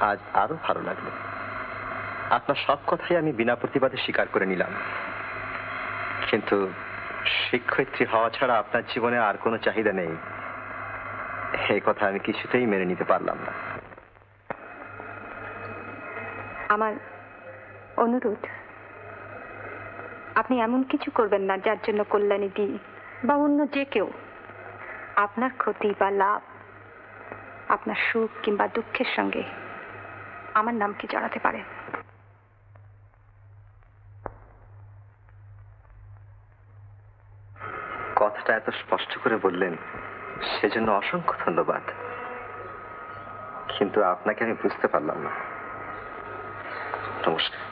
আজ আরো ভালো লাগলো। আপনার সব কথাই আমি বিনা প্রতিবাদে স্বীকার করে নিলাম, কিন্তু শিক্ষয়িত্রী হওয়া ছাড়া আপনার জীবনে আর কোনো চাহিদা নেই, এই কথা আমি কিছুতেই মেনে নিতে পারলাম না। আমার অনুরোধ, আপনি এমন কিছু করবেন না যার জন্য কল্যাণী দি বা অন্য যে কেউ আপনার ক্ষতি বা লাভ, আপনার সুখ কিংবা দুঃখের সঙ্গে আমার নামকে জড়াতে পারে। কথাটা এত স্পষ্ট করে বললেন, সেজন্য অসংখ্য ধন্যবাদ, কিন্তু আপনাকে আমি বুঝতে পারলাম না। নমস্কার।